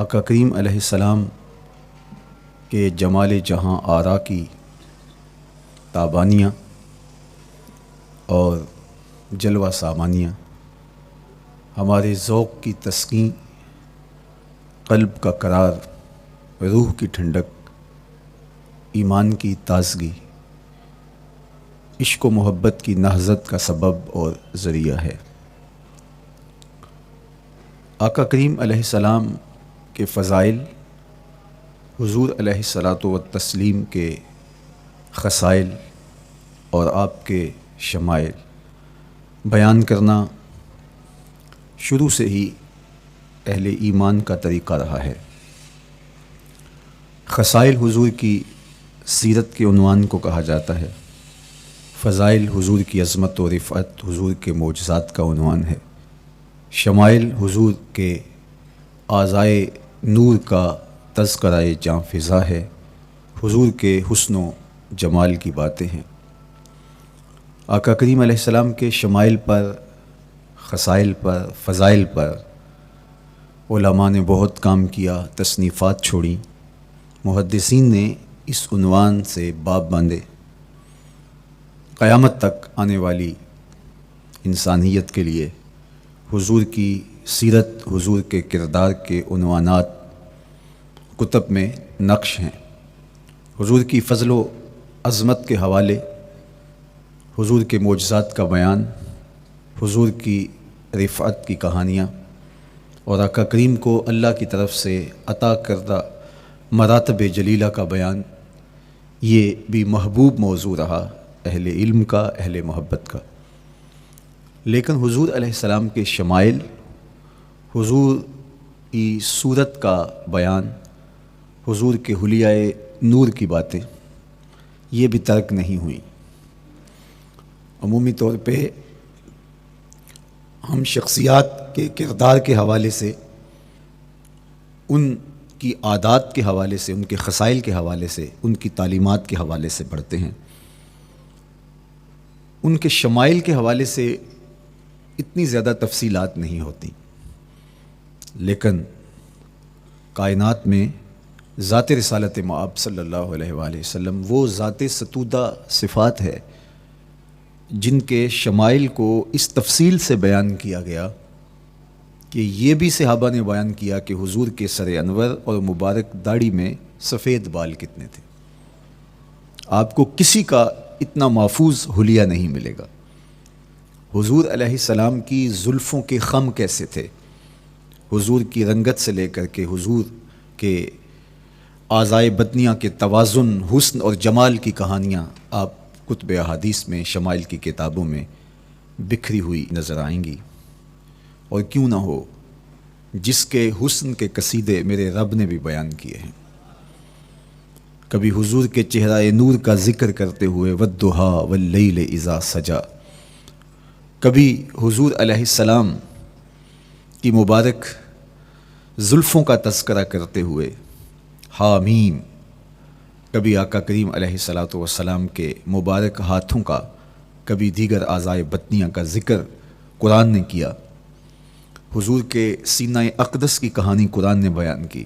آقا کریم علیہ السلام کے جمال جہاں آرا کی تابانیاں اور جلوہ سامانیاں ہمارے ذوق کی تسکین، قلب کا قرار، روح کی ٹھنڈک، ایمان کی تازگی، عشق و محبت کی نہضت کا سبب اور ذریعہ ہے۔ آقا کریم علیہ السلام کے فضائل، حضور علیہ الصلاۃ والتسلیم کے خصائل اور آپ کے شمائل بیان کرنا شروع سے ہی اہل ایمان کا طریقہ رہا ہے۔ خصائل حضور کی سیرت کے عنوان کو کہا جاتا ہے، فضائل حضور کی عظمت و رفعت حضور کے معجزات کا عنوان ہے، شمائل حضور کے اعضائے نور کا تذکرہ جاں فضا ہے، حضور کے حسن و جمال کی باتیں ہیں۔ آقا کریم علیہ السلام کے شمائل پر، خصائل پر، فضائل پر علماء نے بہت کام کیا، تصنیفات چھوڑیں، محدثین نے اس عنوان سے باب باندھے۔ قیامت تک آنے والی انسانیت کے لیے حضور کی سیرت، حضور کے کردار کے عنوانات کتب میں نقش ہیں۔ حضور کی فضل و عظمت کے حوالے، حضور کے معجزات کا بیان، حضور کی رفعت کی کہانیاں اور آقا کریم کو اللہ کی طرف سے عطا کردہ مراتب جلیلہ کا بیان، یہ بھی محبوب موضوع رہا اہل علم کا، اہل محبت کا۔ لیکن حضور علیہ السلام کے شمائل، حضور کی صورت کا بیان، حضور کے حلیہ نور کی باتیں، یہ بھی ترک نہیں ہوئیں۔ عمومی طور پہ ہم شخصیات کے کردار کے حوالے سے، ان کی عادات کے حوالے سے، ان کے خصائل کے حوالے سے، ان کی تعلیمات کے حوالے سے پڑھتے ہیں۔ ان کے شمائل کے حوالے سے اتنی زیادہ تفصیلات نہیں ہوتی، لیکن کائنات میں ذات رسالت مآب صلی اللہ علیہ وآلہ وسلم وہ ذات ستودہ صفات ہے جن کے شمائل کو اس تفصیل سے بیان کیا گیا کہ یہ بھی صحابہ نے بیان کیا کہ حضور کے سر انور اور مبارک داڑھی میں سفید بال کتنے تھے۔ آپ کو کسی کا اتنا محفوظ حلیہ نہیں ملے گا۔ حضور علیہ السلام کی زلفوں کے خم کیسے تھے، حضور کی رنگت سے لے کر کے حضور کے اعضائے بدنیہ کے توازن، حسن اور جمال کی کہانیاں آپ کتب احادیث میں، شمائل کی کتابوں میں بکھری ہوئی نظر آئیں گی۔ اور کیوں نہ ہو، جس کے حسن کے قصیدے میرے رب نے بھی بیان کیے ہیں۔ کبھی حضور کے چہرہ نور کا ذکر کرتے ہوئے والضحیٰ واللیل اذا سجا، کبھی حضور علیہ السلام کی مبارک زلفوں کا تذکرہ کرتے ہوئے حامیم، کبھی آقا کریم علیہ الصلاۃ والسلام کے مبارک ہاتھوں کا، کبھی دیگر اعضائے بطنیہ کا ذکر قرآن نے کیا۔ حضور کے سینہ اقدس کی کہانی قرآن نے بیان کی۔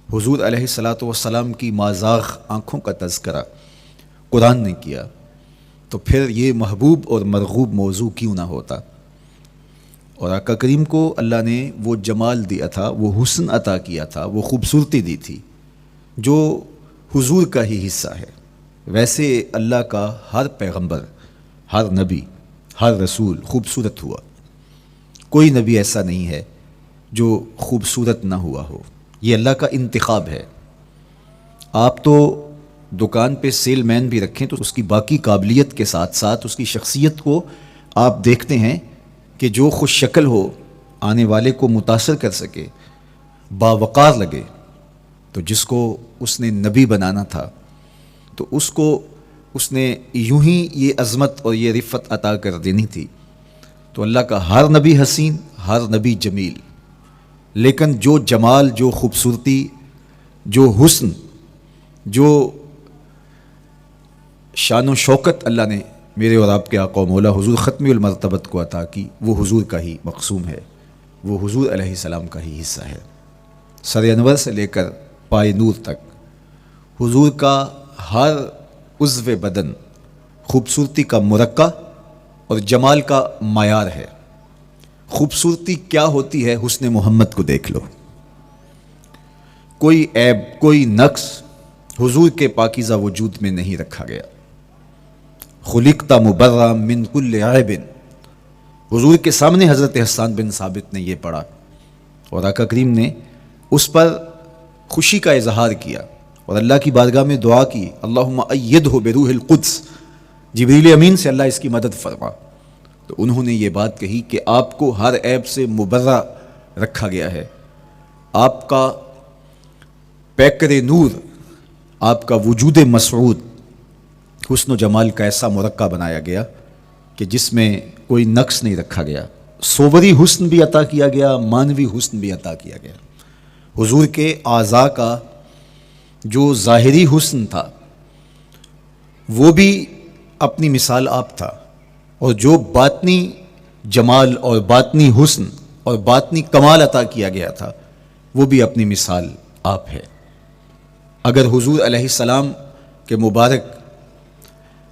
حضور علیہ الصلاۃ والسلام کی مازاغ آنکھوں کا تذکرہ قرآن نے کیا، تو پھر یہ محبوب اور مرغوب موضوع کیوں نہ ہوتا۔ اور آقا کریم کو اللہ نے وہ جمال دیا تھا، وہ حسن عطا کیا تھا، وہ خوبصورتی دی تھی جو حضور کا ہی حصہ ہے۔ ویسے اللہ کا ہر پیغمبر، ہر نبی، ہر رسول خوبصورت ہوا، کوئی نبی ایسا نہیں ہے جو خوبصورت نہ ہوا ہو، یہ اللہ کا انتخاب ہے۔ آپ تو دکان پہ سیل مین بھی رکھیں تو اس کی باقی قابلیت کے ساتھ ساتھ اس کی شخصیت کو آپ دیکھتے ہیں کہ جو خوش شکل ہو، آنے والے کو متاثر کر سکے، باوقار لگے، تو جس کو اس نے نبی بنانا تھا تو اس نے یوں ہی یہ عظمت اور یہ رفعت عطا کر دینی تھی۔ تو اللہ کا ہر نبی حسین، ہر نبی جمیل، لیکن جو جمال، جو خوبصورتی، جو حسن، جو شان و شوکت اللہ نے میرے اور آپ کے آقا و مولا حضور ختمی المرتبت کو عطا کی، وہ حضور کا ہی مقسوم ہے، وہ حضور علیہ السلام کا ہی حصہ ہے۔ سر انور سے لے کر پائے نور تک حضور کا ہر عضو بدن خوبصورتی کا مرقع اور جمال کا معیار ہے۔ خوبصورتی کیا ہوتی ہے؟ حسن محمد کو دیکھ لو، کوئی عیب کوئی نقص حضور کے پاکیزہ وجود میں نہیں رکھا گیا۔ خلقت مبرأ من کل عیب، حضور کے سامنے حضرت حسان بن ثابت نے یہ پڑھا اور آقا کریم نے اس پر خوشی کا اظہار کیا اور اللہ کی بارگاہ میں دعا کی، اللہم ایدہ بروح القدس، جبریل امین سے اللہ اس کی مدد فرما۔ تو انہوں نے یہ بات کہی کہ آپ کو ہر عیب سے مبرہ رکھا گیا ہے، آپ کا پیکر نور، آپ کا وجود مسعود حسن و جمال کا ایسا مرقع بنایا گیا کہ جس میں کوئی نقص نہیں رکھا گیا۔ صوری حسن بھی عطا کیا گیا، مانوی حسن بھی عطا کیا گیا۔ حضور کے اعضاء کا جو ظاہری حسن تھا وہ بھی اپنی مثال آپ تھا، اور جو باطنی جمال اور باطنی حسن اور باطنی کمال عطا کیا گیا تھا وہ بھی اپنی مثال آپ ہے۔ اگر حضور علیہ السلام کے مبارک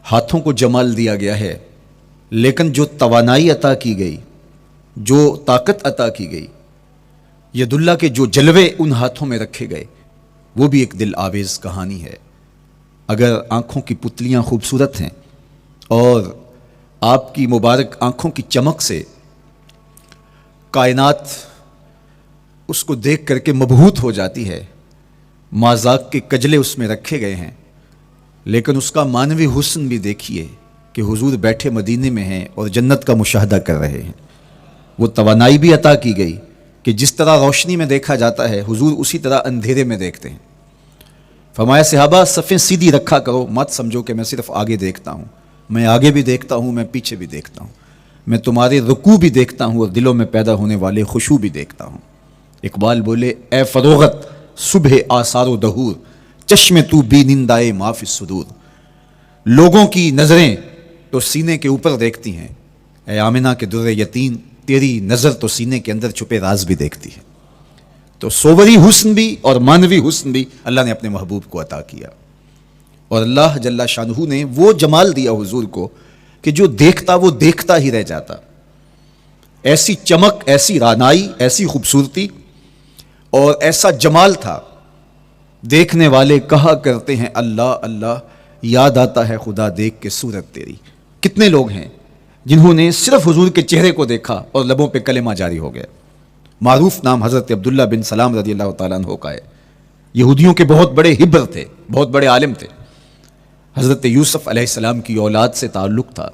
ہاتھوں کو جمال دیا گیا ہے، لیکن جو توانائی عطا کی گئی، جو طاقت عطا کی گئی، ید اللہ کے جو جلوے ان ہاتھوں میں رکھے گئے، وہ بھی ایک دل آویز کہانی ہے۔ اگر آنکھوں کی پتلیاں خوبصورت ہیں اور آپ کی مبارک آنکھوں کی چمک سے کائنات اس کو دیکھ کر کے مبہوت ہو جاتی ہے، مازاق کے کجلے اس میں رکھے گئے ہیں، لیکن اس کا مانوی حسن بھی دیکھیے کہ حضور بیٹھے مدینے میں ہیں اور جنت کا مشاہدہ کر رہے ہیں۔ وہ توانائی بھی عطا کی گئی کہ جس طرح روشنی میں دیکھا جاتا ہے حضور اسی طرح اندھیرے میں دیکھتے ہیں۔ فرمایا صحابہ صفیں سیدھی رکھا کرو، مت سمجھو کہ میں صرف آگے دیکھتا ہوں، میں آگے بھی دیکھتا ہوں، میں پیچھے بھی دیکھتا ہوں، میں تمہارے رکوع بھی دیکھتا ہوں اور دلوں میں پیدا ہونے والے خشوع بھی دیکھتا ہوں۔ اقبال بولے اے فروغت صبح آثار و دہور، چشم تو بی نندائے ما فی الصدور۔ لوگوں کی نظریں تو سینے کے اوپر دیکھتی ہیں، اے آمنہ کے در یتیم تیری نظر تو سینے کے اندر چھپے راز بھی دیکھتی ہے۔ تو صوری حسن بھی اور مانوی حسن بھی اللہ نے اپنے محبوب کو عطا کیا، اور اللہ جل شانہ نے وہ جمال دیا حضور کو کہ جو دیکھتا وہ دیکھتا ہی رہ جاتا۔ ایسی چمک، ایسی رانائی، ایسی خوبصورتی اور ایسا جمال تھا، دیکھنے والے کہا کرتے ہیں اللہ اللہ، یاد آتا ہے خدا دیکھ کے صورت تیری۔ کتنے لوگ ہیں جنہوں نے صرف حضور کے چہرے کو دیکھا اور لبوں پہ کلمہ جاری ہو گیا۔ معروف نام حضرت عبداللہ بن سلام رضی اللہ تعالیٰ عنہ کا ہے، یہودیوں کے بہت بڑے حبر تھے، بہت بڑے عالم تھے، حضرت یوسف علیہ السلام کی اولاد سے تعلق تھا،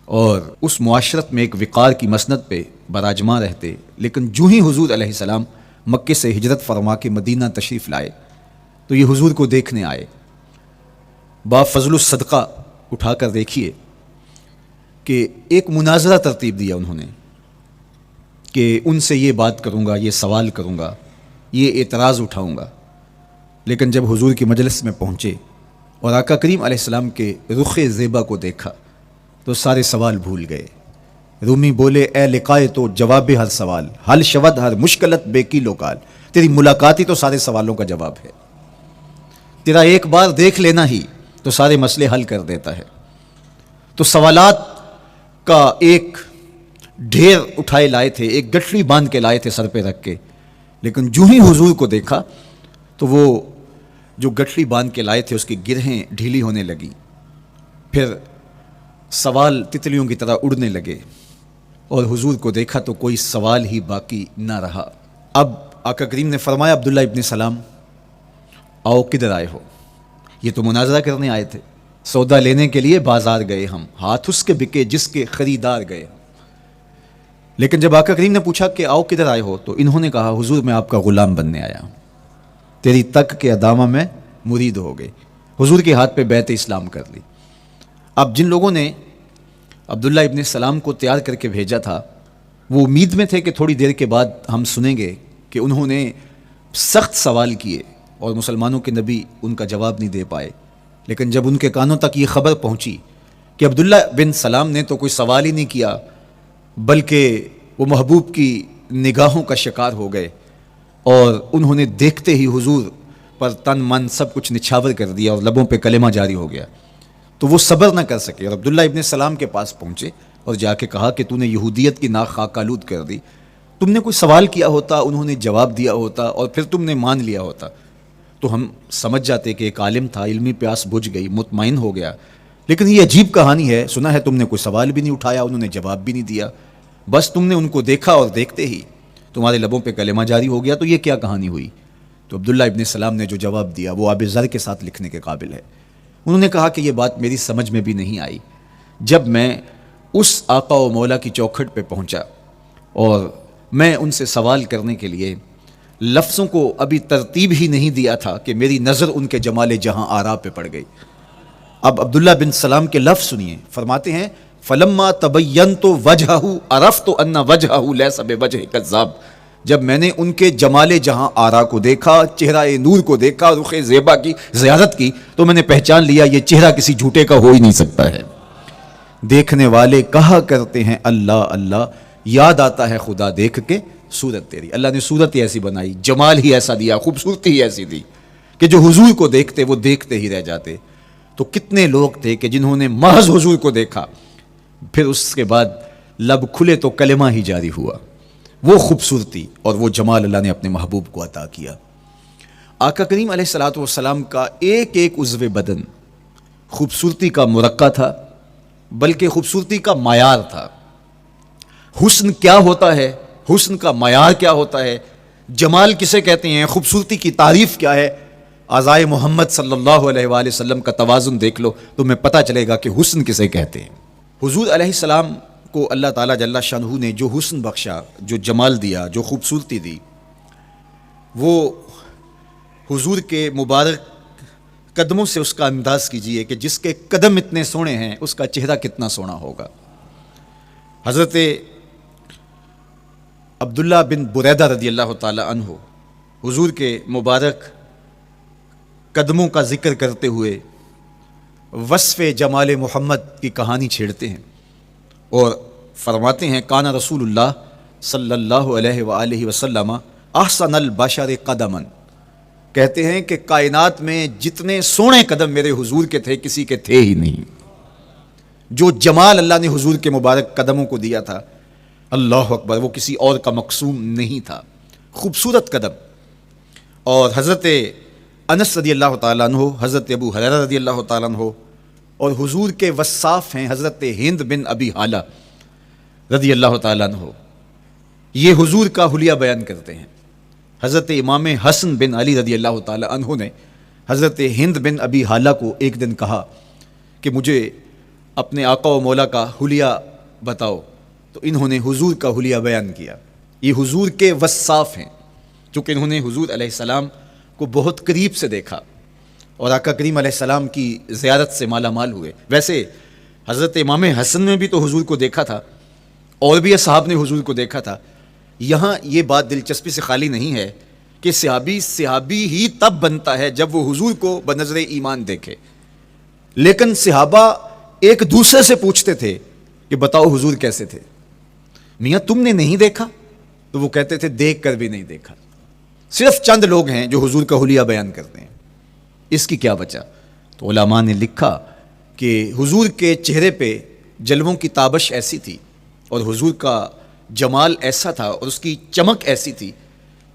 اور اس معاشرت میں ایک وقار کی مسند پہ براجماں رہتے، لیکن جو ہی حضور علیہ السلام مکے سے ہجرت فرما کے مدینہ تشریف لائے تو یہ حضور کو دیکھنے آئے۔ با فضل الصدقہ اٹھا کر دیکھیے کہ ایک مناظرہ ترتیب دیا انہوں نے کہ ان سے یہ بات کروں گا، یہ سوال کروں گا، یہ اعتراض اٹھاؤں گا، لیکن جب حضور کی مجلس میں پہنچے اور آقا کریم علیہ السلام کے رخ زیبا کو دیکھا تو سارے سوال بھول گئے۔ رومی بولے اے لقائے تو جواب ہر سوال، حل شود ہر مشکلت بے کی لوکال، تیری ملاقات ہی تو سارے سوالوں کا جواب ہے، تیرا ایک بار دیکھ لینا ہی تو سارے مسئلے حل کر دیتا ہے۔ تو سوالات کا ایک ڈھیر اٹھائے لائے تھے، ایک گٹھڑی باندھ کے لائے تھے سر پہ رکھ کے، لیکن جو ہی حضور کو دیکھا تو وہ جو گٹھڑی باندھ کے لائے تھے اس کی گرہیں ڈھیلی ہونے لگی، پھر سوال تتلیوں کی طرح اڑنے لگے، اور حضور کو دیکھا تو کوئی سوال ہی باقی نہ رہا۔ اب آقا کریم نے فرمایا عبداللہ ابن سلام آؤ کدھر آئے ہو؟ یہ تو مناظرہ کرنے آئے تھے، سودا لینے کے لیے بازار گئے ہم، ہاتھ اس کے بکے جس کے خریدار گئے ہم۔ لیکن جب آقا کریم نے پوچھا کہ آؤ کدھر آئے ہو تو انہوں نے کہا حضور میں آپ کا غلام بننے آیا ہوں، تیری تک کے ادامہ میں مرید ہو گئے، حضور کے ہاتھ پہ بیعت اسلام کر لی۔ اب جن لوگوں نے عبداللہ ابن سلام کو تیار کر کے بھیجا تھا وہ امید میں تھے کہ تھوڑی دیر کے بعد ہم سنیں گے کہ انہوں نے سخت سوال کیے اور مسلمانوں کے نبی ان کا جواب نہیں دے پائے، لیکن جب ان کے کانوں تک یہ خبر پہنچی کہ عبداللہ بن سلام نے تو کوئی سوال ہی نہیں کیا بلکہ وہ محبوب کی نگاہوں کا شکار ہو گئے، اور انہوں نے دیکھتے ہی حضور پر تن من سب کچھ نچھاور کر دیا اور لبوں پہ کلمہ جاری ہو گیا. تو وہ صبر نہ کر سکے اور عبداللہ ابن سلام کے پاس پہنچے اور جا کے کہا کہ تو نے یہودیت کی ناک خاک آلود کر دی. تم نے کوئی سوال کیا ہوتا، انہوں نے جواب دیا ہوتا اور پھر تم نے مان لیا ہوتا تو ہم سمجھ جاتے کہ ایک عالم تھا، علمی پیاس بجھ گئی، مطمئن ہو گیا. لیکن یہ عجیب کہانی ہے، سنا ہے تم نے کوئی سوال بھی نہیں اٹھایا، انہوں نے جواب بھی نہیں دیا، بس تم نے ان کو دیکھا اور دیکھتے ہی تمہارے لبوں پہ کلمہ جاری ہو گیا. تو یہ کیا کہانی ہوئی؟ تو عبداللہ ابن سلام نے جو جواب دیا وہ آب زر کے ساتھ لکھنے کے قابل ہے. انہوں نے کہا کہ یہ بات میری سمجھ میں بھی نہیں آئی. جب میں اس آقا و مولا کی چوکھٹ پہ پہنچا اور میں ان سے سوال کرنے کے لیے لفظوں کو ابھی ترتیب ہی نہیں دیا تھا کہ میری نظر ان کے جمال جہاں آرا پہ پڑ گئی. اب عبداللہ بن سلام کے لفظ سنیے، فرماتے ہیں فلما تبینت وجہہ عرفت ان وجہہ لیس بوجہ کذاب. جب میں نے ان کے جمال جہاں آرا کو دیکھا، چہرہ نور کو دیکھا، رخ زیبا کی زیارت کی، تو میں نے پہچان لیا یہ چہرہ کسی جھوٹے کا ہو ہی نہیں سکتا ہے. دیکھنے والے کہا کرتے ہیں اللہ اللہ، یاد آتا ہے خدا دیکھ کے صورت تیری. اللہ نے صورت ہی ایسی بنائی، جمال ہی ایسا دیا، خوبصورتی ہی ایسی دی کہ جو حضور کو دیکھتے وہ دیکھتے ہی رہ جاتے. تو کتنے لوگ تھے کہ جنہوں نے محض حضور کو دیکھا، پھر اس کے بعد لب کھلے تو کلمہ ہی جاری ہوا. وہ خوبصورتی اور وہ جمال اللہ نے اپنے محبوب کو عطا کیا. آقا کریم علیہ الصلوۃ والسلام کا ایک ایک عضو بدن خوبصورتی کا مرقع تھا، بلکہ خوبصورتی کا معیار تھا. حسن کیا ہوتا ہے، حسن کا معیار کیا ہوتا ہے، جمال کسے کہتے ہیں، خوبصورتی کی تعریف کیا ہے، اعضائے محمد صلی اللہ علیہ وآلہ وسلم کا توازن دیکھ لو تو تمہیں پتہ چلے گا کہ حسن کسے کہتے ہیں. حضور علیہ السلام کو اللہ تعالیٰ جل شانہ نے جو حسن بخشا، جو جمال دیا، جو خوبصورتی دی، وہ حضور کے مبارک قدموں سے اس کا انداز کیجئے کہ جس کے قدم اتنے سونے ہیں اس کا چہرہ کتنا سونا ہوگا. حضرت عبداللہ بن بریدہ رضی اللہ تعالی عنہ حضور کے مبارک قدموں کا ذکر کرتے ہوئے وصف جمال محمد کی کہانی چھیڑتے ہیں اور فرماتے ہیں کانا رسول اللہ صلی اللہ علیہ وآلہ وسلم احسن البشر قدما. کہتے ہیں کہ کائنات میں جتنے سونے قدم میرے حضور کے تھے کسی کے تھے ہی نہیں. جو جمال اللہ نے حضور کے مبارک قدموں کو دیا تھا، اللہ اکبر، وہ کسی اور کا مقسوم نہیں تھا. خوبصورت قدم. اور حضرت انس رضی اللہ تعالیٰ عنہ، حضرت ابو ہریرہ رضی اللہ تعالیٰ عنہ اور حضور کے وصاف ہیں حضرت ہند بن ابی حالہ رضی اللہ تعالیٰ عنہ، یہ حضور کا حلیہ بیان کرتے ہیں. حضرت امام حسن بن علی رضی اللہ تعالیٰ عنہ نے حضرت ہند بن ابی حالہ کو ایک دن کہا کہ مجھے اپنے آقا و مولا کا حلیہ بتاؤ، تو انہوں نے حضور کا حلیہ بیان کیا. یہ حضور کے وصاف ہیں، چونکہ انہوں نے حضور علیہ السلام کو بہت قریب سے دیکھا اور آقا کریم علیہ السلام کی زیارت سے مالا مال ہوئے. ویسے حضرت امام حسن نے بھی تو حضور کو دیکھا تھا اور بھی اصحاب نے حضور کو دیکھا تھا. یہاں یہ بات دلچسپی سے خالی نہیں ہے کہ صحابی ہی تب بنتا ہے جب وہ حضور کو بنظر ایمان دیکھے. لیکن صحابہ ایک دوسرے سے پوچھتے تھے کہ بتاؤ حضور کیسے تھے. میاں تم نے نہیں دیکھا؟ تو وہ کہتے تھے دیکھ کر بھی نہیں دیکھا. صرف چند لوگ ہیں جو حضور کا حلیہ بیان کرتے ہیں. اس کی کیا وجہ؟ تو علماء نے لکھا کہ حضور کے چہرے پہ جلووں کی تابش ایسی تھی اور حضور کا جمال ایسا تھا اور اس کی چمک ایسی تھی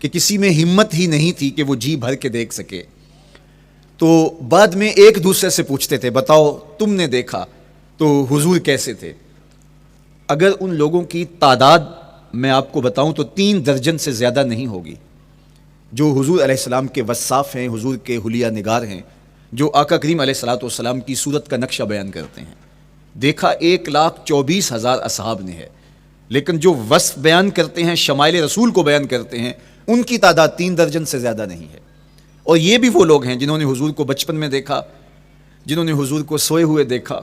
کہ کسی میں ہمت ہی نہیں تھی کہ وہ جی بھر کے دیکھ سکے. تو بعد میں ایک دوسرے سے پوچھتے تھے بتاؤ تم نے دیکھا تو حضور کیسے تھے. اگر ان لوگوں کی تعداد میں آپ کو بتاؤں تو 3 درجن سے زیادہ نہیں ہوگی جو حضور علیہ السلام کے وصاف ہیں، حضور کے حلیہ نگار ہیں، جو آقا کریم علیہ الصلوۃ والسلام کی صورت کا نقشہ بیان کرتے ہیں. دیکھا 1,24,000 اصحاب نے ہے، لیکن جو وصف بیان کرتے ہیں، شمائل رسول کو بیان کرتے ہیں، ان کی تعداد 3 درجن سے زیادہ نہیں ہے. اور یہ بھی وہ لوگ ہیں جنہوں نے حضور کو بچپن میں دیکھا، جنہوں نے حضور کو سوئے ہوئے دیکھا،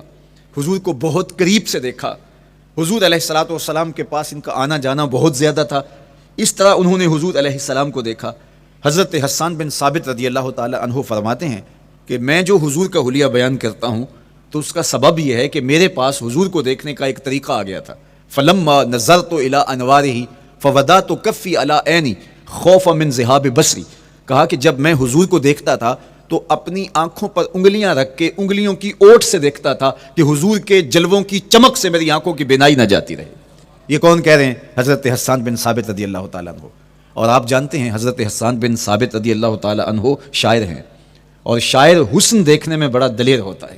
حضور کو بہت قریب سے دیکھا. حضور علیہ الصلوۃ والسلام کے پاس ان کا آنا جانا بہت زیادہ تھا، اس طرح انہوں نے حضور علیہ السلام کو دیکھا. حضرت حسان بن ثابت رضی اللہ تعالی عنہ فرماتے ہیں کہ میں جو حضور کا حلیہ بیان کرتا ہوں تو اس کا سبب یہ ہے کہ میرے پاس حضور کو دیکھنے کا ایک طریقہ آ گیا تھا. فلما نظرت الی انوارہ فودعت کفی علی عینی خوف من ذہاب بصری، کہا کہ جب میں حضور کو دیکھتا تھا تو اپنی آنکھوں پر انگلیاں رکھ کے انگلیوں کی اوٹ سے دیکھتا تھا کہ حضور کے جلووں کی چمک سے میری آنکھوں کی بینائی نہ جاتی رہے۔ یہ کون کہہ رہے ہیں؟ حضرت حسان بن ثابت رضی اللہ تعالیٰ عنہ۔ اور آپ جانتے ہیں حضرت حسان بن ثابت رضی اللہ تعالیٰ عنہ شاعر ہیں، اور شاعر حسن دیکھنے میں بڑا دلیر ہوتا ہے،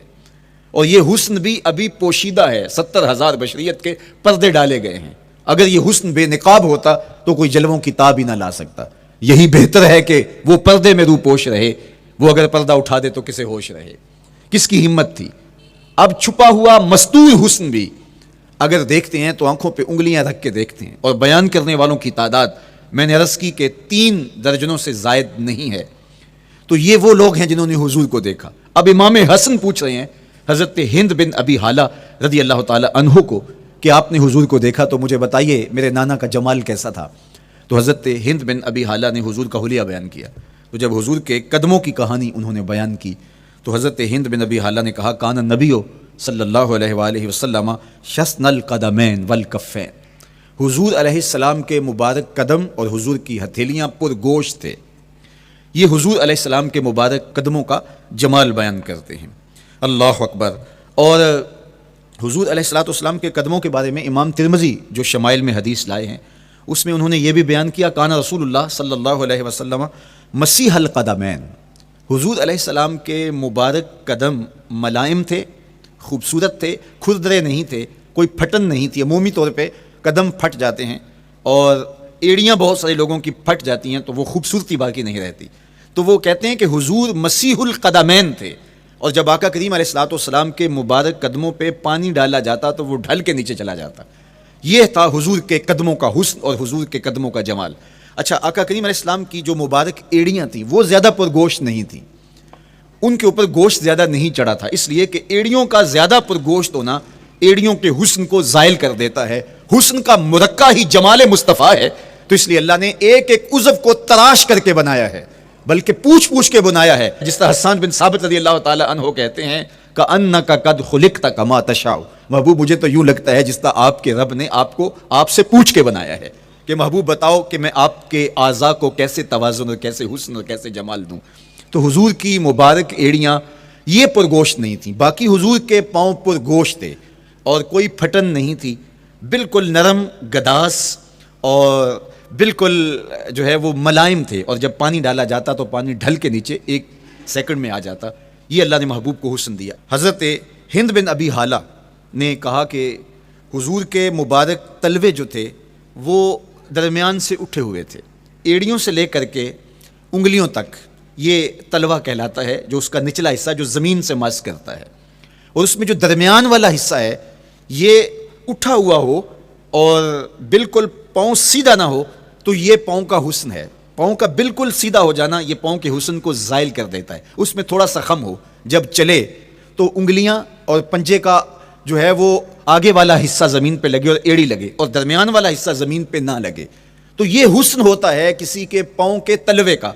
اور یہ حسن بھی ابھی پوشیدہ ہے، 70,000 بشریت کے پردے ڈالے گئے ہیں۔ اگر یہ حسن بے نقاب ہوتا تو کوئی جلووں کی تاب ہی نہ لا سکتا۔ یہی بہتر ہے کہ وہ پردے میں رو پوش رہے، وہ اگر پردہ اٹھا دے تو کسے ہوش رہے، کس کی ہمت تھی۔ اب چھپا ہوا مستور حسن بھی اگر دیکھتے ہیں تو آنکھوں پہ انگلیاں رکھ کے دیکھتے ہیں، اور بیان کرنے والوں کی تعداد میں نے عرض کی کہ 3 درجنوں سے زائد نہیں ہے۔ تو یہ وہ لوگ ہیں جنہوں نے حضور کو دیکھا۔ اب امام حسن پوچھ رہے ہیں حضرت ہند بن ابی حالہ رضی اللہ تعالی عنہ کو کہ آپ نے حضور کو دیکھا تو مجھے بتائیے میرے نانا کا جمال کیسا تھا۔ تو حضرت ہند بن ابی حالہ نے حضور کا حلیہ بیان کیا۔ تو جب حضور کے قدموں کی کہانی انہوں نے بیان کی تو حضرت ہند بن ابی حالہ نے کہا کان النبی صلی اللہ علیہ وآلہ وسلم شسن القدمین والکفین، حضور علیہ السلام کے مبارک قدم اور حضور کی ہتھیلیاں پر گوشت تھے۔ یہ حضور علیہ السلام کے مبارک قدموں کا جمال بیان کرتے ہیں۔ اللہ اکبر۔ اور حضور علیہ السلام کے قدموں کے بارے میں امام ترمذی جو شمائل میں حدیث لائے ہیں اس میں انہوں نے یہ بھی بیان کیا کان رسول اللہ صلی اللہ علیہ وسلم مسیح القدمین، حضور علیہ السلام کے مبارک قدم ملائم تھے، خوبصورت تھے، کھردرے نہیں تھے، کوئی پھٹن نہیں تھی۔ عمومی طور پہ قدم پھٹ جاتے ہیں اور ایڑیاں بہت سارے لوگوں کی پھٹ جاتی ہیں تو وہ خوبصورتی باقی نہیں رہتی۔ تو وہ کہتے ہیں کہ حضور مسیح القدمین تھے، اور جب آقا کریم علیہ السلام کے مبارک قدموں پہ پانی ڈالا جاتا تو وہ ڈھل کے نیچے چلا جاتا۔ یہ تھا حضور کے قدموں کا حسن اور حضور کے قدموں کا جمال۔ اچھا، آقا کریم علیہ السلام کی جو مبارک ایڑیاں تھیں وہ زیادہ پرگوشت نہیں تھیں، ان کے اوپر گوشت زیادہ نہیں چڑھا تھا، اس لیے کہ ایڑیوں کا زیادہ پرگوشت ہونا ایڑیوں کے حسن کو زائل کر دیتا ہے۔ حسن کا مرقع ہی جمال مصطفیٰ ہے، تو اس لیے اللہ نے ایک ایک عضو کو تراش کر کے بنایا ہے، بلکہ پوچھ پوچھ کے بنایا ہے۔ جس طرح حسان بن ثابت رضی اللہ تعالی عنہ کہتے ہیں کأنک قد خلقت کما تشاء، محبوب مجھے تو یوں لگتا ہے جس طرح آپ کے رب نے آپ کو آپ سے پوچھ کے بنایا ہے کہ محبوب بتاؤ کہ میں آپ کے اعضاء کو کیسے توازن اور کیسے حسن اور کیسے جمال دوں۔ تو حضور کی مبارک ایڑیاں یہ پرگوشت نہیں تھیں، باقی حضور کے پاؤں پرگوشت تھے اور کوئی پھٹن نہیں تھی، بالکل نرم گداس اور بالکل جو ہے وہ ملائم تھے، اور جب پانی ڈالا جاتا تو پانی ڈھل کے نیچے 1 سیکنڈ میں آ جاتا۔ یہ اللہ نے محبوب کو حسن دیا۔ حضرت ہند بن ابی حالہ نے کہا کہ حضور کے مبارک تلوے جو تھے وہ درمیان سے اٹھے ہوئے تھے، ایڑیوں سے لے کر کے انگلیوں تک یہ تلوہ کہلاتا ہے، جو اس کا نچلا حصہ جو زمین سے مس کرتا ہے، اور اس میں جو درمیان والا حصہ ہے یہ اٹھا ہوا ہو اور بالکل پاؤں سیدھا نہ ہو تو یہ پاؤں کا حسن ہے۔ پاؤں کا بالکل سیدھا ہو جانا یہ پاؤں کے حسن کو زائل کر دیتا ہے۔ اس میں تھوڑا سا خم ہو، جب چلے تو انگلیاں اور پنجے کا جو ہے وہ آگے والا حصہ زمین پہ لگے اور ایڑی لگے، اور درمیان والا حصہ زمین پہ نہ لگے، تو یہ حسن ہوتا ہے کسی کے پاؤں کے تلوے کا۔